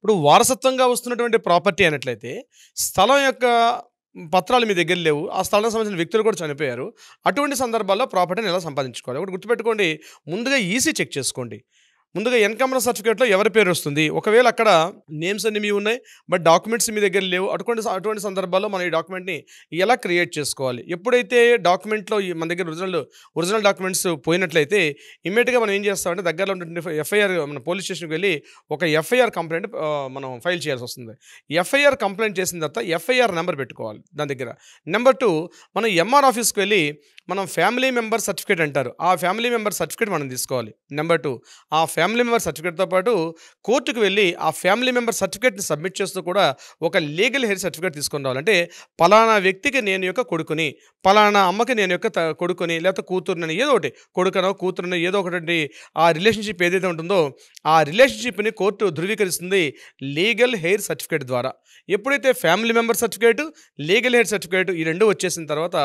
ఇప్పుడు వారసత్వంగా వస్తున్నటువంటి ప్రాపర్టీ అయినట్లయితే, స్థలం యొక్క పత్రాలు మీ దగ్గర లేవు. ఆ స్థలానికి సంబంధించిన వ్యక్తులు కూడా చనిపోయారు. అటువంటి సందర్భాల్లో ప్రాపర్టీని ఎలా సంపాదించుకోవాలి? ఒకటి గుర్తుపెట్టుకోండి. ముందుగా ఈసీ చెక్ చేసుకోండి. ముందుగా ఎన్‌కమర్ సర్టిఫికేట్‌లో ఎవరి పేరొస్తుంది? ఒకవేళ అక్కడ నేమ్స్ అన్నీ మీవున్నాయి. బట్ డాక్యుమెంట్స్ మీ దగ్గర లేవు. అటువంటి సందర్భాల్లో మనం ఈ డాక్యుమెంట్‌ని ఎలా క్రియేట్ చేసుకోవాలి? ఎప్పుడైతే డాక్యుమెంట్‌లో మన దగ్గర ఒరిజినల్ డాక్యుమెంట్స్ పోయినట్లయితే ఇమ్మీడియేట్‌గా మనం ఏం చేస్తామంటే దగ్గరలో ఉన్నటువంటి ఎఫ్ఐఆర్ మన పోలీస్ స్టేషన్‌కి వెళ్లి ఒక ఎఫ్ఐఆర్ కంప్లెయింట్ మనం ఫైల్ చేయాల్సొస్తుంది. ఎఫ్ఐఆర్ కంప్లెయింట్ చేసిన తర్వాత ఎఫ్ఐఆర్ నంబర్ పెట్టుకోవాలి దాని దగ్గర. నంబర్ 2 మనం ఎంఆర్ ఆఫీస్‌కి వెళ్లి మనం ఫ్యామిలీ మెంబర్ సర్టిఫికేట్ అంటారు. ఆ ఫ్యామిలీ మెంబర్ సర్టిఫికేట్ మనం తీసుకోవాలి. నంబర్ 2 ఆ ఫ్యామిలీ మెంబర్ సర్టిఫికేట్‌తో పాటు కోర్ట్‌కి వెళ్లి ఆ ఫ్యామిలీ మెంబర్ సర్టిఫికేట్‌ని సబ్మిట్ చేస్తూ కూడా ఒక లీగల్ హెయిర్ సర్టిఫికేట్ తీసుకొని రావాలి. అంటే పలానా వ్యక్తికి నేను యొక్క కొడుకుని, పలానా అమ్మకి నేను యొక్క కొడుకుని లేకపోతే కూతురునని ఏదో ఒకటి కొడుకనో, కూతురునో ఏదో ఒకటి ఆ రిలేషన్‌షిప్ ఏదైతే ఉంటుందో ఆ రిలేషన్‌షిప్‌ని కోర్టు ధృవీకరిస్తుంది లీగల్ హెయిర్ సర్టిఫికేట్ ద్వారా. ఎప్పుడైతే family member certificate, legal heir certificate ఈ 2 వచ్చేసిన తర్వాత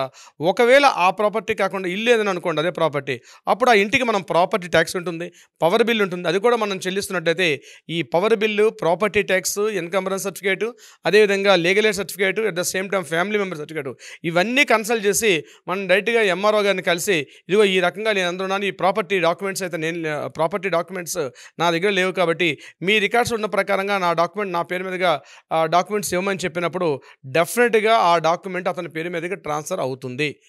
ఒకవేళ ఆ ప్రాపర్టీ కాకుండా ఇల్లు ఏదైనా అనుకోండి అదే ప్రాపర్టీ. అప్పుడు ఆ ఇంటికి మనం ప్రాపర్టీ టాక్స్ ఉంటుంది. పవర్ బిల్ ఉంటుంది. అది కూడా మనం చెల్లిస్తున్నట్టయితే ఈ power bill, property tax, encumbrance certificate, అదేవిధంగా legal aid certificate, at the same time family member certificate ఇవన్నీ కన్సల్ట్ చేసి మనం డైరెక్ట్‌గా ఎంఆర్ఓ గారిని కలిసి ఇదిగో ఈ రకంగా నేను అందులో ఈ ప్రాపర్టీ డాక్యుమెంట్స్ అయితే ప్రాపర్టీ డాక్యుమెంట్స్ నా దగ్గర లేవు కాబట్టి మీ రికార్డ్స్ ఉన్న ప్రకారంగా నా పేరు మీదుగా డాక్యుమెంట్స్ ఇవ్వమని చెప్పినప్పుడు డెఫినిట్‌గా ఆ డాక్యుమెంట్ అతని పేరు మీదకి ట్రాన్స్‌ఫర్ అవుతుంది.